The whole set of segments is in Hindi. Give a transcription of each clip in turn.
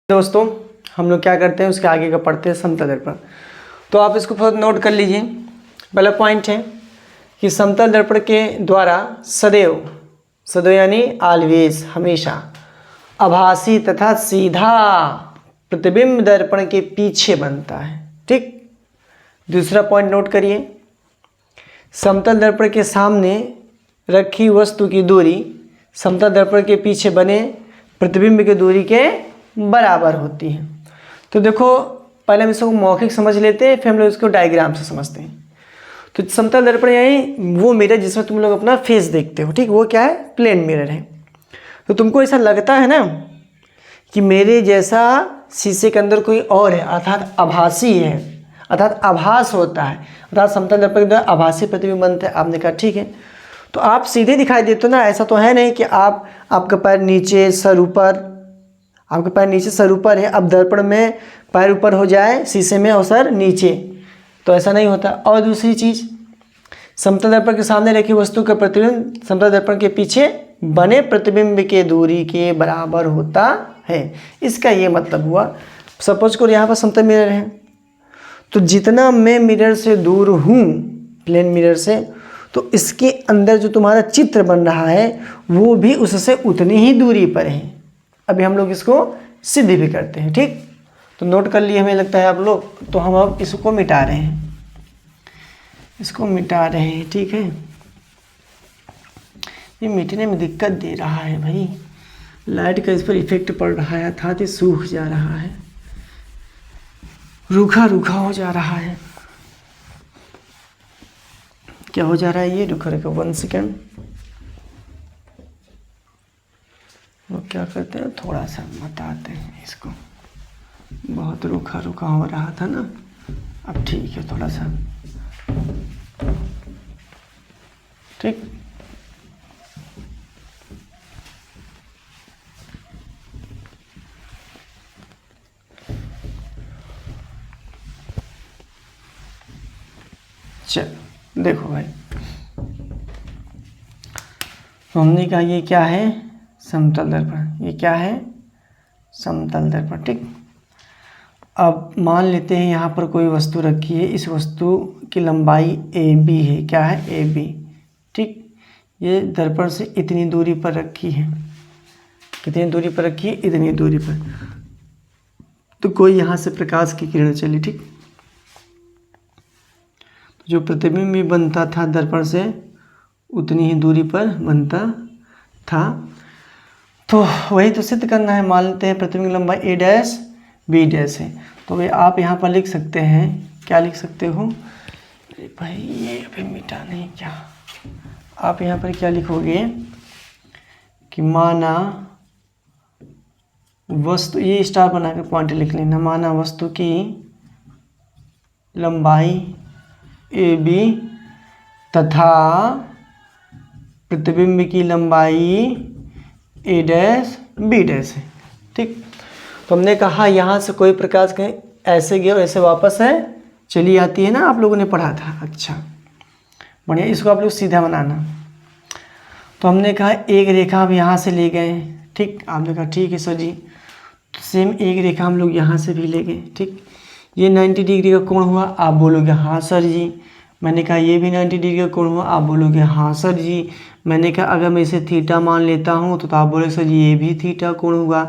दोस्तों हम लोग क्या करते हैं उसके आगे का पढ़ते हैं समतल दर्पण। तो आप इसको थोड़ा नोट कर लीजिए। पहला पॉइंट है कि समतल दर्पण के द्वारा सदैव यानी ऑलवेज हमेशा आभासी तथा सीधा प्रतिबिंब दर्पण के पीछे बनता है। ठीक, दूसरा पॉइंट नोट करिए, समतल दर्पण के सामने रखी वस्तु की दूरी समतल दर्पण के पीछे बने प्रतिबिंब की दूरी के बराबर होती है। तो देखो पहले हम इसको मौखिक समझ लेते हैं, फिर हम लोग इसको डायग्राम से समझते हैं। तो समतल दर्पण यानी वो मिरर जिसमें तुम लोग अपना फेस देखते हो, ठीक, वो क्या है, प्लेन मिरर है। तो तुमको ऐसा लगता है ना कि मेरे जैसा शीशे के अंदर कोई और है, अर्थात आभासी है, अर्थात आभास होता है, अर्थात समतल दर्पण के द्वारा आभासी प्रतिबिंब बनता है। आपने कहा ठीक है, तो आप सीधे दिखाई देते हो ना, ऐसा तो है नहीं कि आपका पैर नीचे सर ऊपर, आपके पैर नीचे सर ऊपर है, अब दर्पण में पैर ऊपर हो जाए शीशे में और सर नीचे, तो ऐसा नहीं होता। और दूसरी चीज़, समतल दर्पण के सामने रखी वस्तु का प्रतिबिंब समतल दर्पण के पीछे बने प्रतिबिंब के दूरी के बराबर होता है। इसका ये मतलब हुआ, सपोज करो यहाँ पर समतल मिरर है, तो जितना मैं मिरर से दूर हूँ, प्लेन मिरर से, तो इसके अंदर जो तुम्हारा चित्र बन रहा है वो भी उससे उतनी ही दूरी पर है। अभी हम लोग इसको सिद्ध भी करते हैं। ठीक, तो नोट कर लिए हमें लगता है आप लोग। तो हम अब इसको मिटा रहे हैं, इसको मिटा रहे हैं। ठीक है, ये मिटने में दिक्कत दे रहा है भाई, लाइट का इस पर इफेक्ट पड़ रहा है, अर्थात ये सूख जा रहा है, रूखा रूखा हो जा रहा है। क्या हो जा रहा है ये, रुको 1 सेकेंड। वो क्या करते हैं, थोड़ा सा बताते हैं इसको, बहुत रूखा रूखा हो रहा था ना, अब ठीक है थोड़ा सा। ठीक, चलो देखो भाई, तो हमने कहा ये क्या है, समतल दर्पण। ये क्या है, समतल दर्पण। ठीक, अब मान लेते हैं यहाँ पर कोई वस्तु रखी है, इस वस्तु की लंबाई AB है। क्या है, AB। ठीक, ये दर्पण से इतनी दूरी पर रखी है, कितनी दूरी पर रखी है, इतनी दूरी पर। तो कोई यहाँ से प्रकाश की किरण चली, ठीक, तो जो प्रतिबिंब भी बनता था दर्पण से उतनी ही दूरी पर बनता था। तो वही तो सिद्ध करना है। मान लेते हैं प्रतिबिंब लंबाई A' B' है, तो भाई आप यहाँ पर लिख सकते हैं, क्या लिख सकते हो, अरे भाई ये अभी मिटा नहीं क्या, आप यहाँ पर क्या लिखोगे कि माना वस्तु, ये स्टार बना के पॉइंट लिख लेना, माना वस्तु की लंबाई AB तथा प्रतिबिंब की लंबाई A' B' है। ठीक, तो हमने कहा यहाँ से कोई प्रकाश कहीं ऐसे गया और ऐसे वापस है चली आती है ना, आप लोगों ने पढ़ा था। अच्छा बढ़िया, इसको आप लोग सीधा बनाना। तो हमने कहा एक रेखा हम यहाँ से ले गए। ठीक, आपने कहा ठीक है सर जी, तो सेम एक रेखा हम लोग यहाँ से भी ले गए। ठीक, ये 90 डिग्री का कोण हुआ, आप बोलोगे हाँ सर जी। मैंने कहा ये भी 90 डिग्री का कोण हुआ, आप बोलोगे हाँ सर जी। मैंने कहा अगर मैं इसे थीटा मान लेता हूँ तो आप बोलोगे सर जी ये भी थीटा कोण हुआ।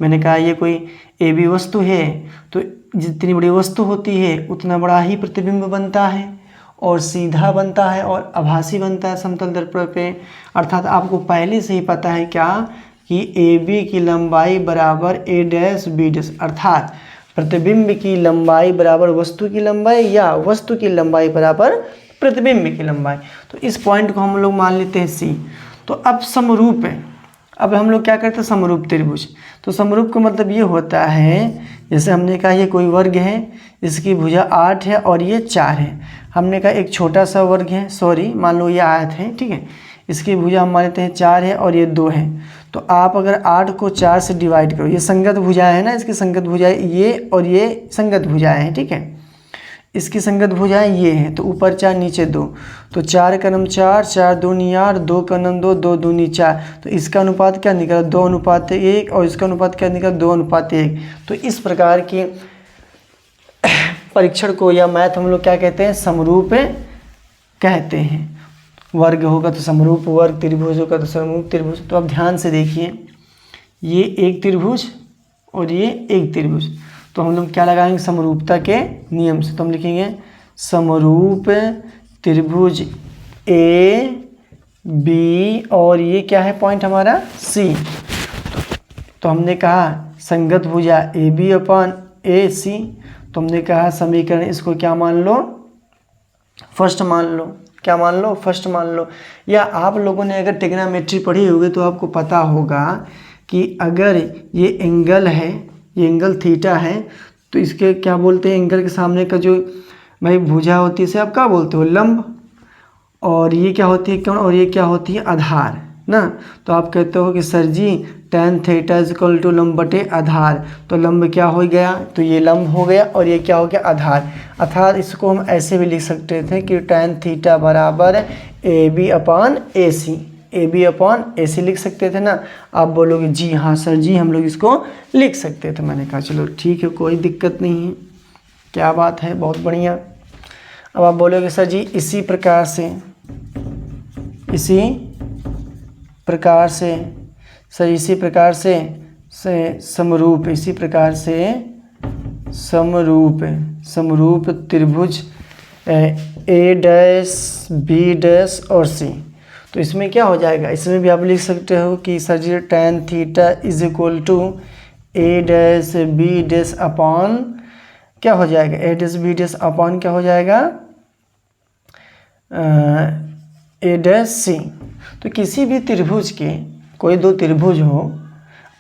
मैंने कहा ये कोई AB वस्तु है, तो जितनी बड़ी वस्तु होती है उतना बड़ा ही प्रतिबिंब बनता है और सीधा बनता है और आभासी बनता है समतल दर्पण पे। अर्थात आपको पहले से ही पता है क्या कि AB की लंबाई बराबर A' B', अर्थात प्रतिबिंब की लंबाई बराबर वस्तु की लंबाई या वस्तु की लंबाई बराबर प्रतिबिंब की लंबाई। तो इस पॉइंट को हम लोग मान लेते हैं C। तो अब समरूप है, अब हम लोग क्या करते हैं, समरूप त्रिभुज। तो समरूप का मतलब ये होता है, जैसे हमने कहा ये कोई वर्ग है, इसकी भुजा 8 है और ये 4 है। हमने कहा एक छोटा सा वर्ग है, सॉरी मान लो ये आयत है, ठीक है, इसकी भुजा हम मान लेते हैं 4 है और ये 2 है। तो आप अगर 8 को 4 से डिवाइड करो, ये संगत भुजाएं है ना, इसकी संगत भुजाएं ये और ये संगत भुजाएं हैं। ठीक है, इसकी संगत भुजाएं ये हैं, तो ऊपर 4 नीचे 2, तो 4 का नम 4, 4 दूनी 8, 2 का नम 2, 2 दूनी 4, तो इसका अनुपात क्या निकला 2:1 और इसका अनुपात क्या निकला 2:1। तो इस प्रकार के परीक्षण को या मैथ हम लोग क्या कहते हैं, समरूप कहते हैं। वर्ग होगा तो समरूप वर्ग, त्रिभुज होगा तो समरूप त्रिभुज। तो अब ध्यान से देखिए, ये एक त्रिभुज और ये एक त्रिभुज, तो हम लोग क्या लगाएंगे समरूपता के नियम से, तो हम लिखेंगे समरूप त्रिभुज ए बी और ये क्या है पॉइंट हमारा सी। तो हमने कहा संगत भुजा ए बी अपान ए सी, तो हमने कहा समीकरण इसको क्या मान लो, फर्स्ट मान लो। क्या मान लो, फर्स्ट मान लो। या आप लोगों ने अगर ट्रिग्नोमेट्री पढ़ी होगी तो आपको पता होगा कि अगर ये एंगल है, ये एंगल थीटा है, तो इसके क्या बोलते हैं, एंगल के सामने का जो भाई भुजा होती है इसे आप क्या बोलते हो, लंब। और ये क्या होती है कोण, और ये क्या होती है आधार ना। तो आप कहते हो कि sir ji tan theta is equal to लंब बटे आधार, तो लंब क्या हो गया, तो ये लंब हो गया और ये क्या हो गया आधार। अर्थात इसको हम ऐसे भी लिख सकते थे कि tan थीटा बराबर A B upon A C, A B upon A C लिख सकते थे ना। आप बोलोगे जी हाँ सर जी हम लोग इसको लिख सकते थे। मैंने कहा चलो ठीक है, कोई दिक्कत नहीं है, क्या बात है, बहुत बढ़िया। अब आप बोलोगे सर जी इसी प्रकार से सर इसी प्रकार से समरूप, इसी प्रकार से समरूप त्रिभुज ए डैश बी डैश और सी, तो इसमें क्या हो जाएगा, इसमें भी आप लिख सकते हो कि sir ji tan theta is equal to A dash B dash upon क्या हो जाएगा, A dash B dash upon क्या हो जाएगा ए डैश सी। तो किसी भी त्रिभुज के, कोई दो त्रिभुज हो,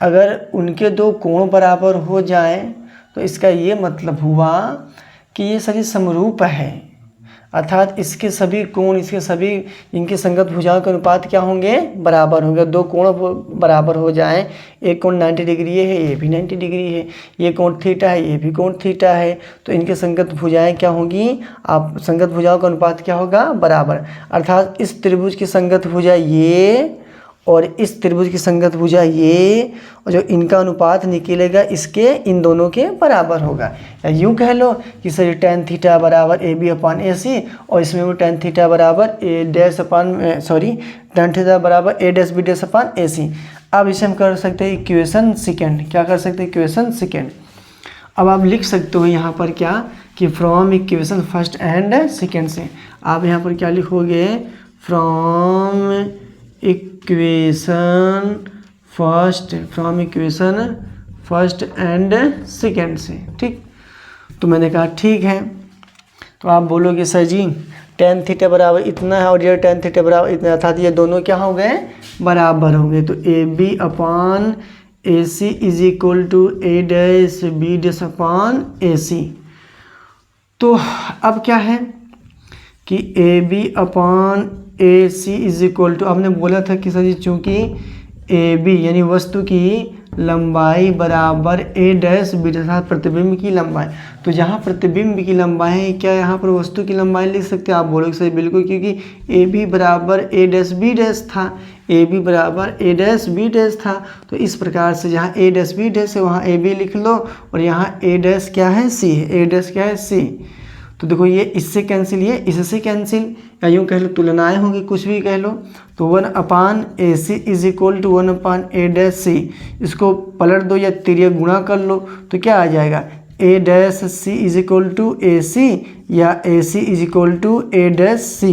अगर उनके दो कोण बराबर हो जाए तो इसका ये मतलब हुआ कि ये सभी समरूप है। अर्थात इसके सभी कोण, इसके सभी इनके संगत भुजाओं के अनुपात क्या होंगे, बराबर होंगे। दो कोण बराबर हो जाएं, एक कोण 90 डिग्री है, ये भी 90 डिग्री है, ये कोण थीटा है, ये भी कोण थीटा है, तो इनके संगत भुजाएं क्या होंगी, आप संगत भुजाओं का अनुपात क्या होगा, बराबर। अर्थात इस त्रिभुज की संगत भुजा ये और इस त्रिभुज की संगत भुजा ये, और जो इनका अनुपात निकलेगा इसके इन दोनों के बराबर होगा। या यूँ कह लो कि सर tan थीटा बराबर ए बी अपान ए सी, और इसमें भी tan थीटा बराबर ए डैश अपान tan थीटा बराबर ए dash B dash upon A सी। अब इसे हम कर सकते हैं इक्वेशन सेकेंड। क्या कर सकते हैं, इक्वेशन सेकेंड। अब आप लिख सकते हो यहाँ पर क्या कि from equation first and second से, आप यहाँ पर क्या लिखोगे, from equation first and second से, ठीक। तो मैंने कहा ठीक है। तो आप बोलोगे सर जी tan थीटा बराबर इतना है और ये tan थीटा बराबर इतना, अर्थात ये दोनों क्या हो गए, बराबर हो गए। तो A B upon A C is equal to A dash B dash upon A C. तो अब क्या है कि A B upon A C is equal to, आपने बोला था कि सर जी चूँकि ए बी यानी वस्तु की लंबाई बराबर ए डैश बी डैश प्रतिबिंब की लंबाई, तो जहाँ प्रतिबिंब की लंबाई है क्या यहाँ पर वस्तु की लंबाई लिख सकते हैं, आप बोलोगे सर बिल्कुल, क्योंकि ए बी बराबर ए डैश बी डैश था, ए बी बराबर ए डैश बी डैश था। तो इस प्रकार से जहाँ ए डैश बी डैश है वहाँ ए बी लिख लो, और यहाँ ए डैश क्या है, सी है, ए डैश क्या है, सी। तो देखो ये इससे कैंसिल, ये इससे कैंसिल, या यूँ कह लो तुलनाएं होंगी, कुछ भी कह लो। तो 1 upon A C is equal to 1 upon A dash C, इसको पलट दो या तिर्यक गुणा कर लो, तो क्या आ जाएगा, A dash C is equal to A C, या A C is equal to A dash C.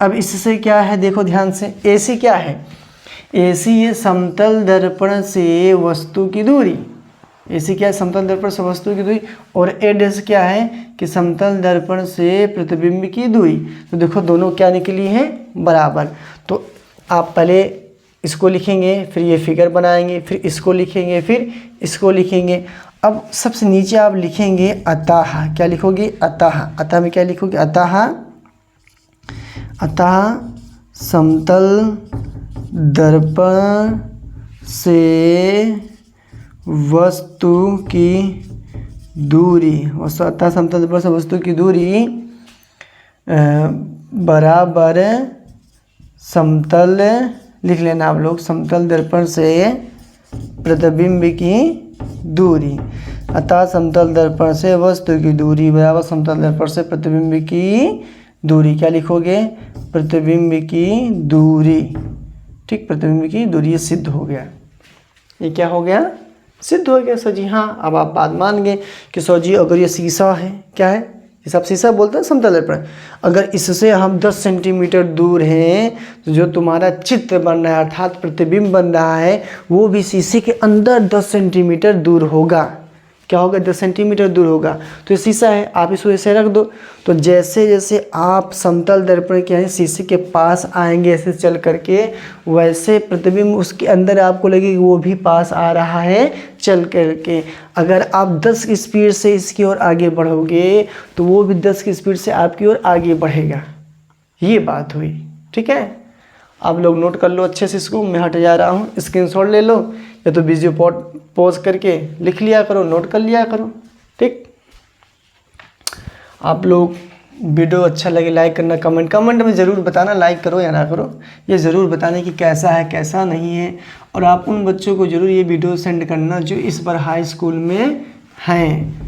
अब इससे क्या है, देखो ध्यान से, ए सी क्या है, ए सी ये समतल दर्पण से वस्तु की दूरी, ए सी क्या है, समतल दर्पण से वस्तु की दूरी, और ए डैश क्या है कि समतल दर्पण से प्रतिबिंब की दूरी। तो देखो दोनों क्या निकली है, बराबर। तो आप पहले इसको लिखेंगे, फिर ये फिगर बनाएंगे, फिर इसको लिखेंगे, फिर इसको लिखेंगे। अब सबसे नीचे आप लिखेंगे अतः, क्या लिखोगे, अतः। अतः में क्या लिखोगे, अतः समतल दर्पण से वस्तु की दूरी, अतः समतल दर्पण से वस्तु की दूरी बराबर समतल, लिख लेना आप लोग, समतल दर्पण से प्रतिबिंब की दूरी। अतः समतल दर्पण से वस्तु की दूरी बराबर समतल दर्पण से प्रतिबिंब की दूरी। क्या लिखोगे? प्रतिबिंब की दूरी। ठीक, प्रतिबिंब की दूरी। ये सिद्ध हो गया। ये क्या हो गया? सिद्ध हो गया सर जी। हाँ, अब आप बात मान गए कि सर जी अगर ये शीशा है, क्या है? इस आप शीशा बोलते हैं समतल दर्पण। अगर इससे हम 10 सेंटीमीटर दूर हैं तो जो तुम्हारा चित्र बन रहा है अर्थात प्रतिबिंब बन रहा है वो भी शीशे के अंदर 10 सेंटीमीटर दूर होगा। क्या होगा? 10 सेंटीमीटर दूर होगा। तो ये शीशा है, आप इसको ऐसे रख दो। तो जैसे जैसे आप समतल दर्पण के शीशे के पास आएंगे ऐसे चल करके, वैसे प्रतिबिंब उसके अंदर आपको लगे कि वो भी पास आ रहा है चल करके। अगर आप 10 की स्पीड से इसकी ओर आगे बढ़ोगे तो वो भी 10 की स्पीड से आपकी ओर आगे बढ़ेगा। ये बात हुई। ठीक है, आप लोग नोट कर लो अच्छे से इसको। मैं हट जा रहा हूँ, स्क्रीनशॉट ले लो या तो वीडियो पॉज करके लिख लिया करो, नोट कर लिया करो। ठीक, आप लोग वीडियो अच्छा लगे लाइक करना, कमेंट में ज़रूर बताना लाइक करो या ना करो। ये ज़रूर बताने कि कैसा है कैसा नहीं है। और आप उन बच्चों को ज़रूर ये वीडियो सेंड करना जो इस बार हाई स्कूल में हैं,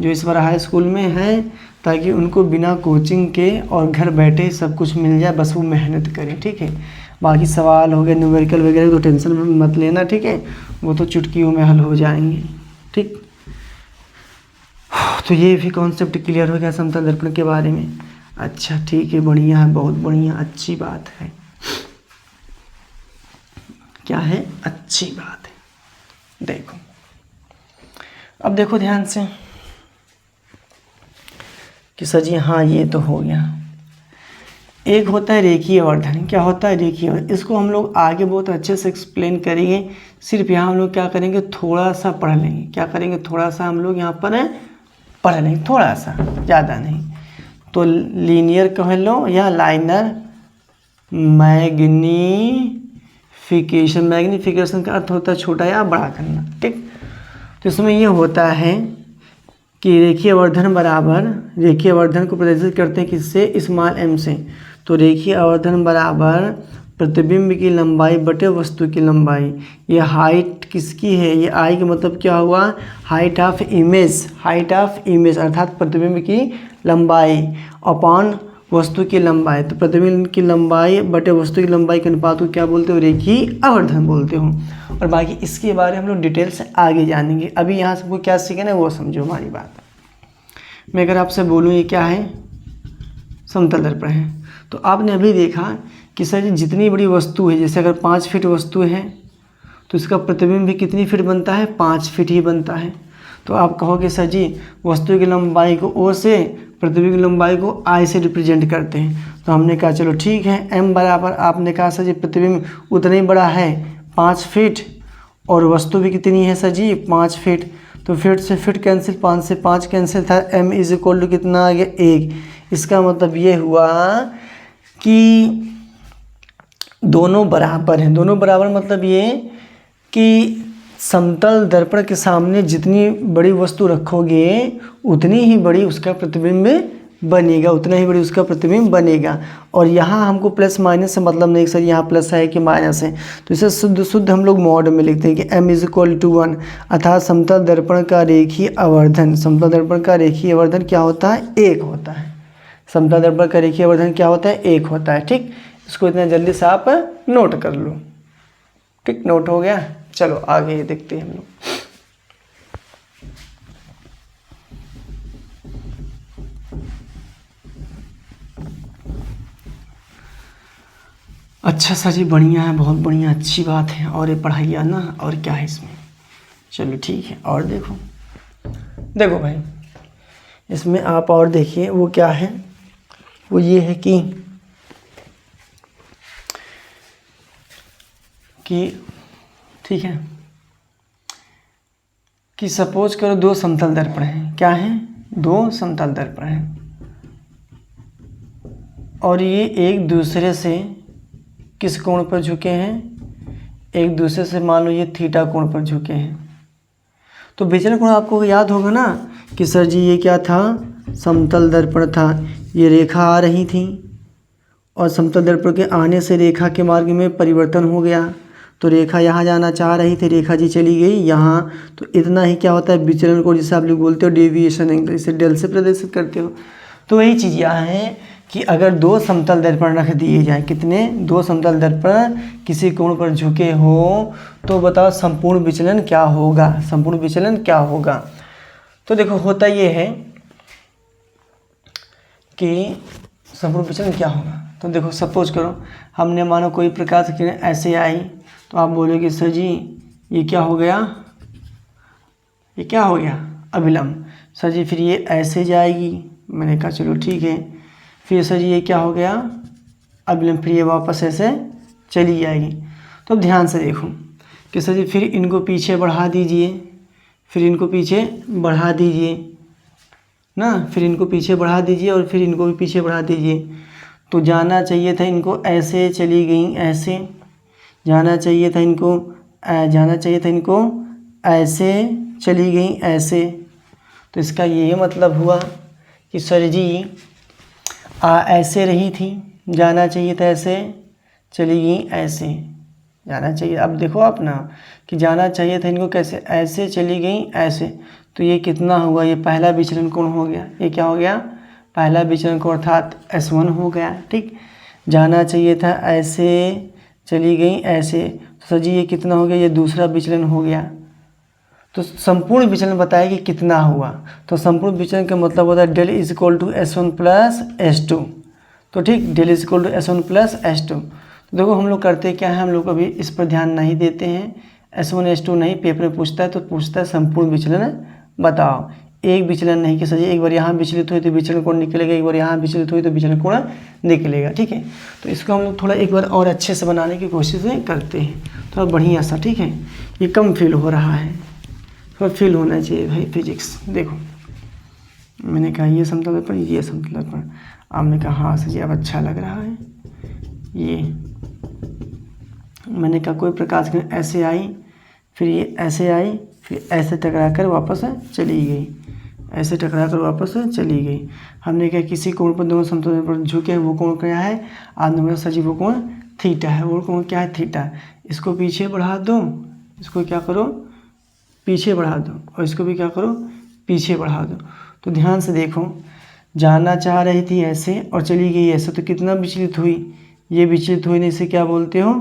जो इस बार हाई स्कूल में हैं, ताकि उनको बिना कोचिंग के और घर बैठे सब कुछ मिल जाए, बस वो मेहनत करें। ठीक है, बाकी सवाल हो गए न्यूमेरिकल वगैरह तो टेंशन मत लेना। ठीक है, वो तो चुटकियों में हल हो जाएंगे। ठीक, तो ये भी कॉन्सेप्ट क्लियर हो गया समतल दर्पण के बारे में। अच्छा ठीक है, बढ़िया है, बहुत बढ़िया, अच्छी बात है। क्या है? अच्छी बात है। देखो, अब देखो ध्यान से कि सर जी हाँ ये तो हो गया। एक होता है रेखीय आवर्धन। क्या होता है? रेखीय आवर्धन। इसको हम लोग आगे बहुत अच्छे से एक्सप्लेन करेंगे। सिर्फ यहाँ हम लोग क्या करेंगे, थोड़ा सा पढ़ लेंगे। क्या करेंगे? थोड़ा सा हम लोग यहाँ पर पढ़ लेंगे, थोड़ा सा, ज़्यादा नहीं। तो लीनियर कह लो या लाइनर मैग्नीफिकेशन। मैग्नीफिकेशन का अर्थ होता है छोटा या बड़ा करना। ठीक, तो इसमें ये होता है कि रेखीय आवर्धन बराबर, रेखीय आवर्धन को प्रदर्शित करते हैं किससे? स्मॉल m से। तो रेखीय आवर्धन बराबर प्रतिबिंब की लंबाई बटे वस्तु की लंबाई। ये हाइट किसकी है? ये आई का मतलब क्या हुआ? Height of image. Height of image अर्थात प्रतिबिंब की लंबाई अपॉन वस्तु की लंबाई। तो प्रतिबिंब की लंबाई बटे वस्तु की लंबाई के अनुपात को क्या बोलते हो? रेखीय आवर्धन बोलते हो। और बाकी इसके बारे में हम लोग डिटेल से आगे जानेंगे। अभी यहाँ सबको क्या सीखे ना वो समझो हमारी बात। मैं अगर आपसे बोलूँ ये क्या है? समतल दर्पण है। तो आपने अभी देखा कि सर जी जितनी बड़ी वस्तु है, जैसे अगर 5 फीट वस्तु है तो इसका प्रतिबिंब भी कितनी फीट बनता है? 5 फीट ही बनता है। तो आप कहोगे सर जी वस्तु की लंबाई को ओ से, प्रतिबिंब की लंबाई को आई से रिप्रेजेंट करते हैं। तो हमने कहा चलो ठीक है, m बराबर, आपने कहा सर जी प्रतिबिंब उतना ही बड़ा है 5 फीट और वस्तु भी कितनी है सर जी? 5 फीट। तो फीट से फीट कैंसिल, 5 से 5 कैंसिल था, m इज इक्वल टू कितना आ गया? 1। इसका मतलब ये हुआ कि दोनों बराबर हैं। दोनों बराबर मतलब ये कि समतल दर्पण के सामने जितनी बड़ी वस्तु रखोगे उतनी ही बड़ी उसका प्रतिबिंब बनेगा, उतना ही बड़ी उसका प्रतिबिंब बनेगा। और यहाँ हमको प्लस माइनस से मतलब नहीं सर यहाँ प्लस है कि माइनस है। तो इसे शुद्ध हम लोग मॉड में लिखते हैं कि m इज इक्वल टू 1 अर्थात समतल दर्पण का रेखीय आवर्धन, समतल दर्पण का रेखीय आवर्धन क्या होता है? 1 होता है। समतल दर्पण का रेखीय आवर्धन क्या होता है? 1 होता है। ठीक, इसको इतना जल्दी से आप नोट कर लो। ठीक, नोट हो गया। चलो आगे देखते हैं हम लोग। अच्छा सर जी बढ़िया है, बहुत बढ़िया, अच्छी बात है। और ये पढ़ाइया ना, और क्या है इसमें? चलो ठीक है। और देखो देखो भाई, इसमें आप और देखिए वो क्या है? वो ये है कि ठीक है कि सपोज करो 2 समतल दर्पण हैं। क्या है? 2 समतल दर्पण हैं और ये एक दूसरे से किस कोण पर झुके हैं? एक दूसरे से मान लो ये थीटा कोण पर झुके हैं। तो विचलन कोण आपको याद होगा ना कि सर जी ये क्या था, समतल दर्पण था। ये रेखा आ रही थी और समतल दर्पण के आने से रेखा के मार्ग में परिवर्तन हो गया। तो रेखा यहाँ जाना चाह रही थी, रेखा जी चली गई यहाँ। तो इतना ही क्या होता है, विचलन को जिसे आप लोग बोलते हो डेविएशन एंगल, इसे डेल से प्रदर्शित करते हो। तो वही चीज़ यहाँ है कि अगर दो समतल दर्पण रख दिए जाएं, कितने, दो समतल दर्पण किसी कोण पर झुके हो, तो बताओ संपूर्ण विचलन क्या होगा, संपूर्ण विचलन क्या होगा। तो देखो होता ये है कि संपूर्ण विचलन क्या होगा। तो देखो सपोज करो हमने मानो कोई प्रकाश की किरण ऐसे आई, तो आप बोलोगे सर जी ये क्या हो गया, ये क्या हो गया, अभिलंब। सर जी फिर ये ऐसे जाएगी, मैंने कहा चलो ठीक है। फिर सर जी ये क्या हो गया, अभिलंब, फिर ये वापस ऐसे चली जाएगी। तो अब ध्यान से देखो कि सर जी फिर इनको पीछे बढ़ा दीजिए, फिर इनको पीछे बढ़ा दीजिए ना, फिर इनको पीछे बढ़ा दीजिए और फिर इनको भी पीछे बढ़ा दीजिए। तो जाना चाहिए था इनको ऐसे, चली गई ऐसे, जाना चाहिए था इनको, जाना चाहिए था इनको ऐसे, चली गई ऐसे। तो इसका ये मतलब हुआ कि सर जी ऐसे रही थी, जाना चाहिए था ऐसे, चली गई ऐसे, जाना चाहिए। अब देखो आप ना कि जाना चाहिए था इनको कैसे, ऐसे, चली गई ऐसे। तो ये कितना हुआ, ये पहला विचलन कोण हो गया, ये क्या हो गया, पहला विचलन कोण अर्थात S1 हो गया। ठीक, जाना चाहिए था ऐसे, चली गई ऐसे। तो सर जी ये कितना हो गया, ये दूसरा विचलन हो गया। तो संपूर्ण विचलन बताया कि कितना हुआ। तो संपूर्ण विचलन का मतलब होता है del is equal to S1 plus S2। तो ठीक, del is equal to S1 plus S2। तो देखो हम लोग करते क्या है, हम लोग कभी इस पर ध्यान नहीं देते हैं। S1 S2 नहीं, पेपर में पूछता है तो पूछता है संपूर्ण विचलन बताओ। एक विचलन नहीं कि सर जी एक बार यहाँ विचलित हुई तो विचलन कोण निकलेगा, एक बार यहाँ विचलित हुई तो विचलन कोण निकलेगा। ठीक है, तो इसको हम लोग थोड़ा एक बार और अच्छे से बनाने की कोशिश करते हैं, थोड़ा बढ़िया सा। ठीक है, ये कम फील हो रहा है, थोड़ा फील होना चाहिए भाई फिजिक्स। देखो मैंने कहा ये समतल दर्पण, ये समतल दर्पण। आपने कहा हाँ सर जी अब अच्छा लग रहा है। ये मैंने कहा कोई प्रकाश किरण ऐसे आई, फिर ये ऐसे आई, फिर ऐसे टकरा कर वापस चली गई, ऐसे टकरा कर वापस चली गई। हमने कहा किसी कोण पर दोनों समतल दर्पण झुके, वो कोण क्या है, आपने बोला सर जी वो कोण थीटा है, वो कोण क्या है, थीटा। इसको पीछे बढ़ा दो, इसको क्या करो, पीछे बढ़ा दो, और इसको भी क्या करो, पीछे बढ़ा दो। तो ध्यान से देखो, जाना चाह रही थी ऐसे और चली गई ऐसे, तो कितना विचलित हुई, ये विचलित हुई, नहीं इसे क्या बोलते हो,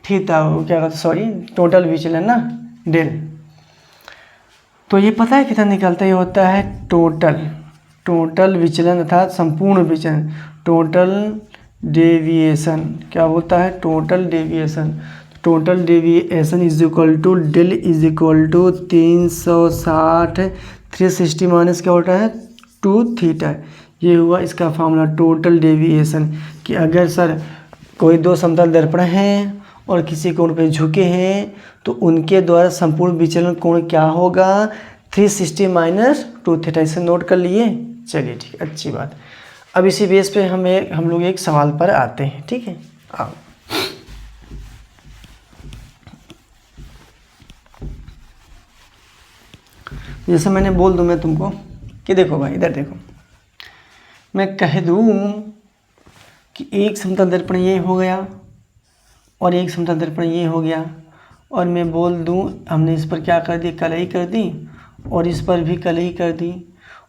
थीटा, वो क्या कहते, सॉरी टोटल विचलन ना, डेल। तो ये पता है कितना निकलता है, ये होता है टोटल विचलन अर्थात संपूर्ण विचलन, टोटल डेविएशन। क्या होता है, total deviation. Total deviation is equal to del is equal to 360 360 minus क्या होता है 2 थीटा। ये हुआ इसका फार्मूला टोटल डेविएशन। कि अगर सर कोई दो समतल दर्पण हैं और किसी कोण पे झुके हैं तो उनके द्वारा संपूर्ण विचलन कोण क्या होगा, 360 माइनस 2 थीटा। इसे नोट कर लिए, चलिए ठीक, अच्छी बात। अब इसी बेस पे हम लोग एक सवाल पर आते हैं। ठीक है, आओ। जैसे मैंने बोल दूं मैं तुमको कि देखो भाई इधर देखो, मैं कह दूं कि एक समतल दर्पण ये हो गया और एक समतल दर्पण ये हो गया, और मैं बोल दूं हमने इस पर क्या कर दी, कलई कर दी, और इस पर भी कलई कर दी,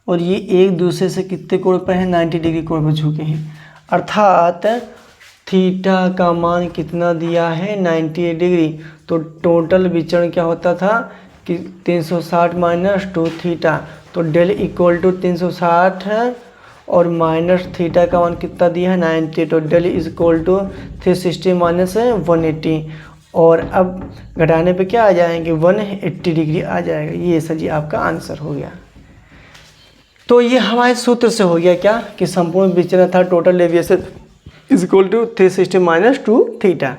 और ये एक दूसरे से कितने कोण पर है, 90 डिग्री कोण पर झुके हैं। अर्थात थीटा का मान कितना दिया है, 90 डिग्री। तो टोटल विचरण क्या होता था कि 360 माइनस 2 थीटा। तो डेल इक्वल टू 360 और माइनस थीटा का मान कितना दिया है, 90। तो del is equal to 360 minus 180, और अब घटाने पे क्या आ जाएंगे, 180 डिग्री आ जाएगा। ये सर जी आपका आंसर हो गया। तो ये हमारे सूत्र से हो गया क्या कि संपूर्ण विचलन था total deviation is equal to 360 minus 2 theta.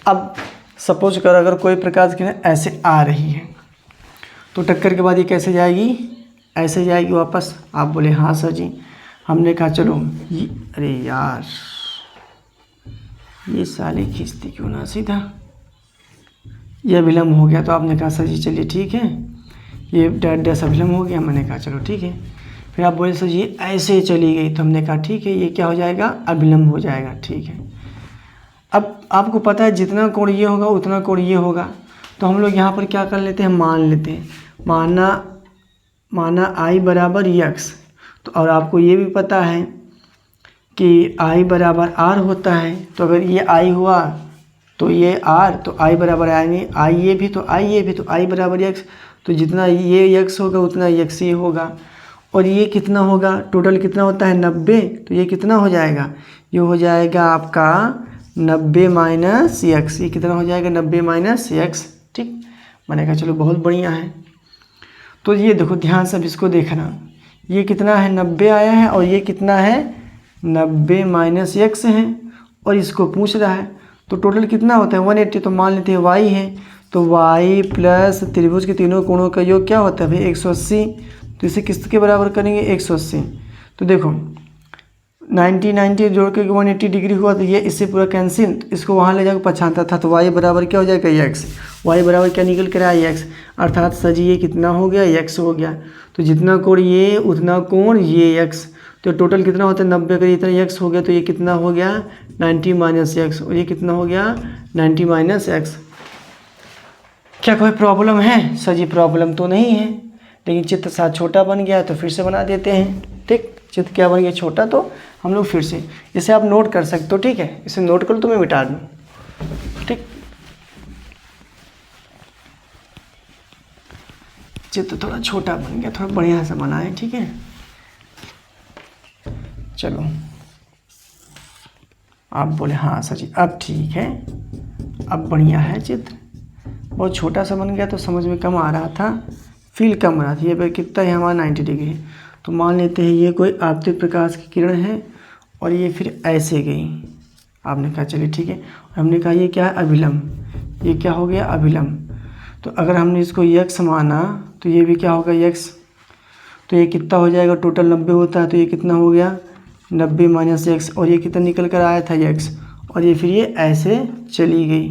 अब सपोज कर अगर कोई प्रकाश किरण ऐसे आ रही है तो टक्कर के बाद ये कैसे जाएगी, ऐसे जाएगी वापस। आप बोले हाँ सर जी। हमने कहा चलो ये, अरे यार ये साले खींचती क्यों ना सीधा, यह विलम्ब हो गया। तो आपने कहा सर जी चलिए ठीक है, ये डैश अभिलंब हो गया। मैंने कहा चलो ठीक है। फिर आप बोले सर ये ऐसे चली गई, तो हमने कहा ठीक है, ये क्या हो जाएगा, अभिलंब हो जाएगा। ठीक है, अब आपको पता है जितना कोण ये होगा उतना कोण ये होगा, तो हम लोग यहाँ पर क्या कर लेते हैं, मान लेते हैं, माना I बराबर यक्स। तो और आपको ये भी पता है कि I बराबर R होता है, तो अगर ये I हुआ तो ये R, तो I बराबर I ये भी, तो I ये भी, तो I बराबर यक्स। तो जितना ये यक्स होगा उतना यक्स ये होगा। और ये कितना होगा, टोटल कितना होता है 90, तो ये कितना हो जाएगा, ये हो जाएगा आपका 90 माइनस यक्स। ये कितना हो जाएगा, 90 माइनस यक्स। ठीक, मैंने कहा चलो बहुत बढ़िया है। तो ये देखो ध्यान से अब इसको देखना, ये कितना है 90 आया है, और ये कितना है 90 माइनस यक्स है, और इसको पूछ रहा है तो टोटल कितना होता है 180। तो मान लेते हैं y है, तो y प्लस त्रिभुज के तीनों कोणों का योग क्या होता है भाई 180। तो इसे किसके बराबर करेंगे 180। तो देखो 90 जोड़ के 180 डिग्री हुआ, तो ये इससे पूरा कैंसिल, इसको वहाँ ले जाकर 75 था, तो y बराबर क्या हो जाएगा x। y बराबर क्या निकल कर आया x, अर्थात सर जी ये कितना हो गया x हो गया। तो जितना कोण ये उतना कोण ये x, तो टोटल कितना होता है 90 का इतना x हो गया, तो ये कितना हो गया 90 माइनस एक्स, और ये कितना हो गया 90 माइनस एक्स। क्या कोई प्रॉब्लम है सर जी? प्रॉब्लम तो नहीं है, लेकिन चित्र साथ छोटा बन गया है तो फिर से बना देते हैं। ठीक, चित्र क्या बन गया छोटा, तो हम लोग फिर से इसे आप नोट कर सकते हो। ठीक है, इसे नोट कर लो तो मैं मिटा दूँ। ठीक, चित्र थोड़ा छोटा बन गया, थोड़ा बढ़िया से बनाए। ठीक है, चलो आप बोले हाँ सर जी अब ठीक है, अब बढ़िया है चित्र। बहुत छोटा सा बन गया तो समझ में कम आ रहा था, फील कम आ रहा था। ये पर कितना है हमारा 90 डिग्री। तो मान लेते हैं ये कोई आपतित प्रकाश की किरण है, और ये फिर ऐसे गई। आपने कहा चलिए ठीक है, हमने कहा ये क्या है अभिलंब, ये क्या हो गया अभिलंब। तो अगर हमने इसको यक्स माना तो ये भी क्या होगा यक्स। तो ये कितना हो जाएगा, टोटल 90 होता है, तो ये कितना हो गया 90 माइनस एक्स, और ये कितना निकल कर आया था एक्स, और ये फिर ये ऐसे चली गई,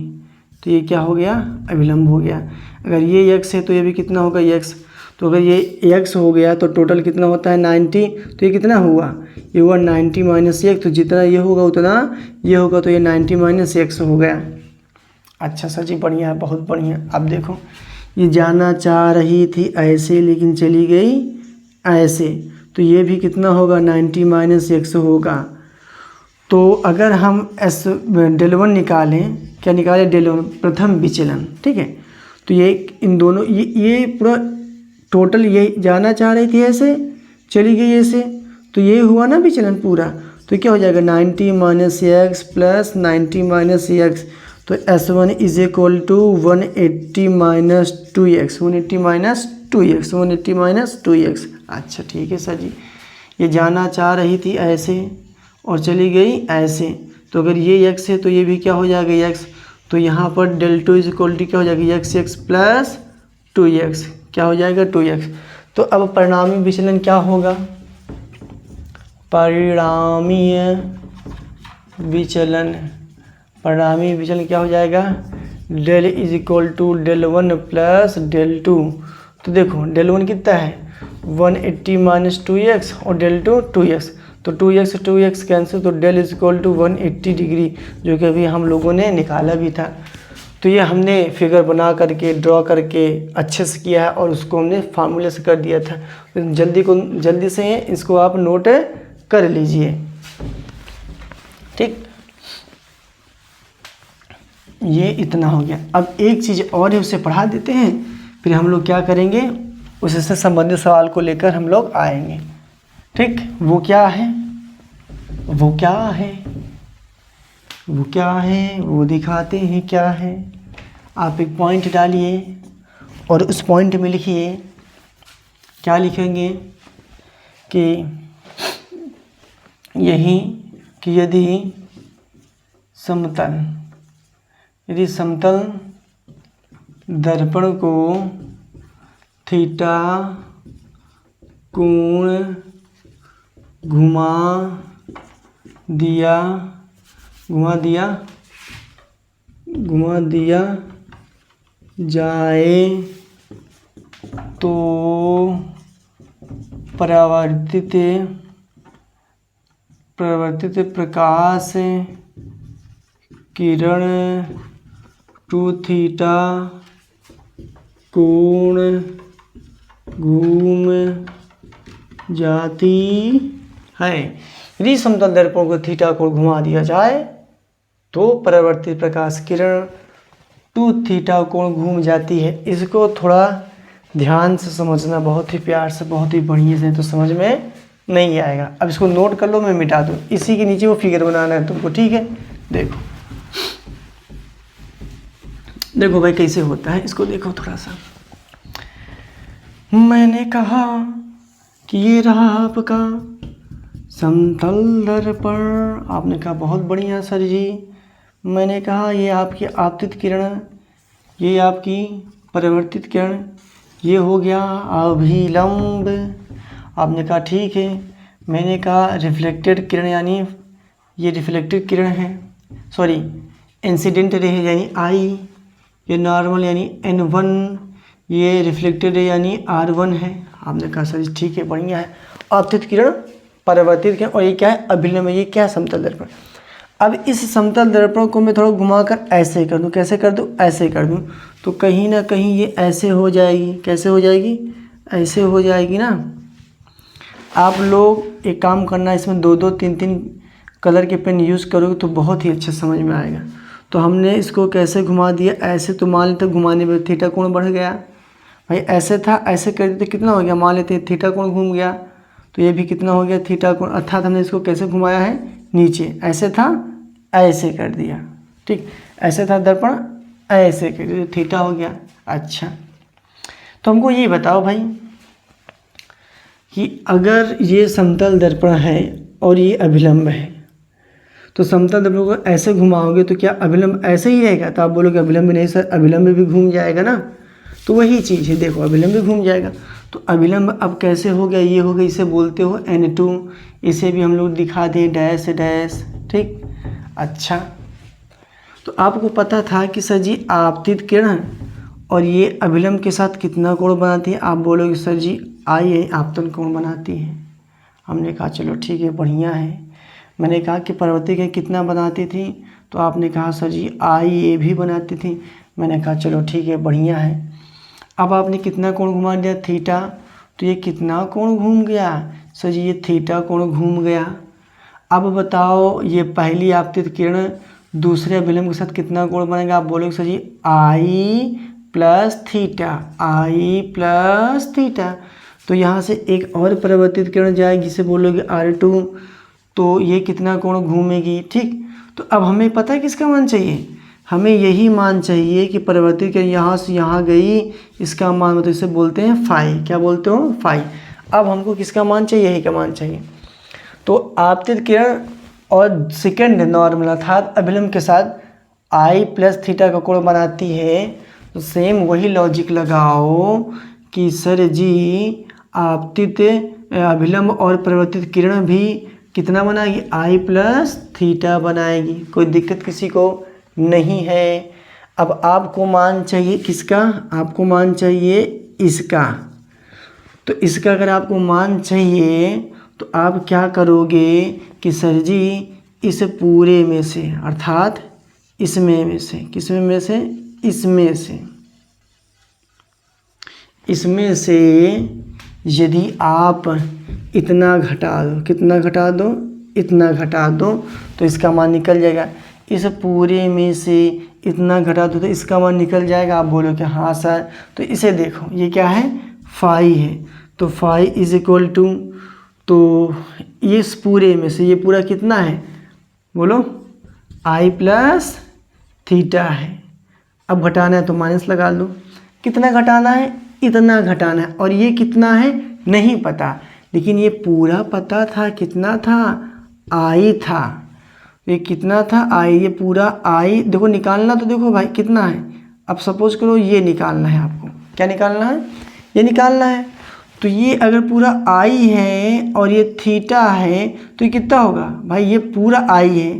तो ये क्या हो गया अभिलंब हो गया। अगर ये एक्स है तो ये भी कितना होगा एक्स। तो अगर ये एक्स हो गया तो टोटल कितना होता है 90, तो ये कितना हुआ, ये हुआ 90 माइनस एक्स। तो जितना ये होगा उतना ये होगा, तो ये 90 माइनस एक्स हो गया। अच्छा सर जी बढ़िया है, बहुत बढ़िया। अब देखो ये जाना चाह रही थी ऐसे लेकिन चली गई ऐसे, तो ये भी कितना होगा 90 माइनस एक्स होगा। तो अगर हम एस डेल1 निकालें, क्या निकालें डेल1 प्रथम विचलन। ठीक है, तो ये इन दोनों ये पूरा टोटल ये जाना चाह रही थी ऐसे चली गई ऐसे, तो ये हुआ ना विचलन पूरा। तो क्या हो जाएगा 90 minus x plus 90 minus x. तो S1 is equal to 180 minus 2x, 180 minus 2x, 180 minus 2x। अच्छा ठीक है सर जी, ये जाना चाह रही थी ऐसे और चली गई ऐसे, तो अगर ये x है तो ये भी क्या हो जाएगा x। तो यहाँ पर del2 इज इक्वल टू क्या हो जाएगा x प्लस 2x, क्या हो जाएगा 2x। तो अब परिणामी विचलन क्या होगा, परिणामीय विचलन क्या हो जाएगा del is equal to del1 plus del2। तो देखो del1 कितना है 180 माइनस 2x और del2 2x, तो 2x कैंसिल, तो del is equal to 180 degree, जो कि अभी हम लोगों ने निकाला भी था। तो ये हमने फिगर बना करके ड्रॉ करके अच्छे से किया है और उसको हमने फार्मूले से कर दिया था। तो जल्दी से इसको आप नोट कर लीजिए। ठीक, ये इतना हो गया। अब एक चीज़ और है, उसे पढ़ा देते हैं, फिर हम लोग क्या करेंगे उससे संबंधित सवाल को लेकर हम लोग आएंगे। ठीक, वो क्या है वो दिखाते हैं क्या है। आप एक पॉइंट डालिए और उस पॉइंट में लिखिए, क्या लिखेंगे कि यही कि यदि समतल दर्पण को थीटा कोण घुमा दिया जाए तो परावर्तित प्रकाश किरण टू थीटा कोण घूम जाती है। यदि समतल दर्पण को थीटा कोण घुमा दिया जाए तो परावर्तित प्रकाश किरण टू थीटा कोण घूम जाती है। इसको थोड़ा ध्यान से समझना, बहुत ही प्यार से, बहुत ही बढ़िया से, तो समझ में नहीं आएगा। अब इसको नोट कर लो, मैं मिटा दूँ। इसी के नीचे वो फिगर बनाना है तुमको, ठीक है। देखो देखो भाई कैसे होता है, इसको देखो थोड़ा सा। मैंने कहा कि ये रहा आपका समतल दर्पण। आपने कहा बहुत बढ़िया सर जी। मैंने कहा ये आपकी आपतित किरण, ये आपकी परावर्तित किरण, ये हो गया अभिलंब। आपने कहा ठीक है। मैंने कहा रिफ्लेक्टेड किरण, यानी ये रिफ्लेक्टेड किरण है, सॉरी इंसिडेंट रे है यानी आई, ये नॉर्मल यानी N1, ये रिफ्लेक्टेड रे यानी R1 है। आपने कहा सर जी ठीक है, बढ़िया है। आपतित किरण, परावर्तित किरण, और ये क्या है, अभिलंब है। ये क्या है, समतल दर्पण। अब इस समतल दर्पण को मैं थोड़ा घुमाकर ऐसे कर दूं। कैसे कर दूं, ऐसे कर दूं, तो कहीं ना कहीं ये ऐसे हो जाएगी। कैसे हो जाएगी, ऐसे हो जाएगी ना। आप लोग एक काम करना, इसमें 2-2, 3-3 कलर के पेन यूज़ करोगे तो बहुत ही अच्छा समझ में आएगा। तो हमने इसको कैसे घुमा दिया, ऐसे। तो मान लेते घुमाने में थीटा कोण बढ़ गया भाई। ऐसे था, ऐसे कर देते कितना हो गया, मान लेते थीटा कोण घूम गया, तो ये भी कितना हो गया, थीटा कोण। अर्थात हमने इसको कैसे घुमाया है, नीचे। ऐसे था, ऐसे कर दिया, ठीक। ऐसे था दर्पण, ऐसे कर दिया, थीटा हो गया। अच्छा, तो हमको ये बताओ भाई कि अगर ये समतल दर्पण है और ये अभिलंब है, तो समतल दर्पण को ऐसे घुमाओगे तो क्या अभिलंब ऐसे ही रहेगा? तो आप बोलोगे अभिलंब नहीं सर, अभिलंब भी घूम जाएगा ना। तो वही चीज़ है, देखो अभिलंब भी घूम जाएगा। तो अभिलंब अब कैसे हो गया, ये हो गया, इसे बोलते हो N2। इसे भी हम लोग दिखा दें डैश डैश, ठीक। अच्छा, तो आपको पता था कि सर जी आपतित किरण और ये अभिलंब के साथ कितना कोण बनाती है? आप बोलोगे सर जी आई आपतन कोण बनाती है। हमने कहा चलो ठीक है, बढ़िया है। मैंने कहा कि परावर्तित किरण कितना बनाती थी? तो आपने कहा सर जी आई ए भी बनाती थी। मैंने कहा चलो ठीक है, बढ़िया है। अब आपने कितना कोण घुमा दिया, थीटा। तो ये कितना कोण घूम गया सर जी, ये थीटा कोण घूम गया। अब बताओ ये पहली आपतित किरण दूसरे अभिलंब के साथ कितना कोण बनेगा? आप बोलोगे सर जी आई प्लस थीटा, आई प्लस थीटा। तो यहाँ से एक और परावर्तित किरण जाएगी, जिसे बोलोगे R2। तो ये कितना कोण घूमेगी, ठीक। तो अब हमें पता है किसका मान चाहिए, हमें यही मान चाहिए कि परावर्तित किरण यहाँ से यहाँ गई, इसका मान मतलब इसे बोलते हैं फाई। क्या बोलते हो, फाई। अब हमको किसका मान चाहिए, यही का मान चाहिए। तो आपतित किरण और सेकंड नॉर्मल अर्थात अभिलंब के साथ आई प्लस थीटा का कोण बनाती है। तो सेम वही लॉजिक लगाओ कि सर जी आपतित अभिलंब और परावर्तित किरण भी कितना बनाएगी, आई प्लस थीटा बनाएगी। कोई दिक्कत किसी को नहीं है। अब आपको मान चाहिए किसका, आपको मान चाहिए इसका। तो इसका अगर आपको मान चाहिए तो आप क्या करोगे कि सर जी इस पूरे में से, अर्थात इसमें में से, किसमें में से, इसमें से, इसमें से यदि आप इतना घटा दो, कितना घटा दो, इतना घटा दो, तो इसका मान निकल जाएगा। इस पूरे में से इतना घटा दो तो इसका मान निकल जाएगा। आप बोलोगे हाँ सर। तो इसे देखो, ये क्या है, फाई है। तो फाई इज इक्वल टू, तो इस पूरे में से ये पूरा कितना है, बोलो आई प्लस थीटा है। अब घटाना है तो माइनस लगा लो। कितना घटाना है, इतना घटाना है। और ये कितना है नहीं पता, लेकिन ये पूरा पता था, कितना था, आई था। ये कितना था, आई। ये पूरा आई देखो, निकालना तो देखो भाई कितना है। अब सपोज करो ये निकालना है आपको, क्या निकालना है, ये निकालना है। तो ये अगर पूरा आई है और ये थीटा है तो ये कितना होगा भाई, ये पूरा आई है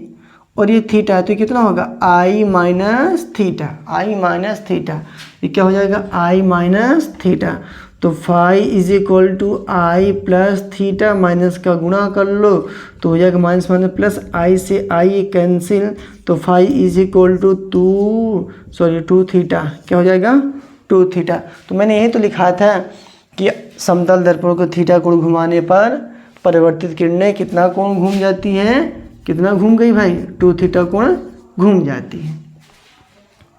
और ये थीटा है, तो कितना होगा I minus theta, I minus theta, ये क्या हो जाएगा आई माइनस थीटा। तो phi is equal to I plus theta, minus का गुणा कर लो तो हो जाएगा माइनस माइनस प्लस, आई से आई कैंसिल, तो phi is equal to two theta, क्या हो जाएगा 2 थीटा। तो मैंने यही तो लिखा था कि समतल दर्पण को थीटा कोण घुमाने पर परिवर्तित किरणें कितना कोण घूम जाती है, कितना घूम गई भाई 2 थीटा कोण घूम जाती है,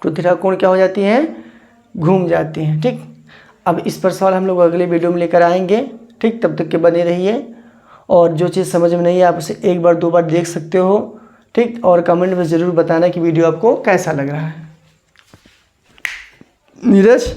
2 थीटा कोण क्या हो जाती है, घूम जाती है। ठीक, अब इस पर सवाल हम लोग अगले वीडियो में लेकर आएंगे। ठीक, तब तक के बने रहिए, और जो चीज़ समझ में नहीं है आप उसे एक बार 2 बार देख सकते हो। ठीक, और कमेंट में ज़रूर बताना कि वीडियो आपको कैसा लग रहा है। नीरज।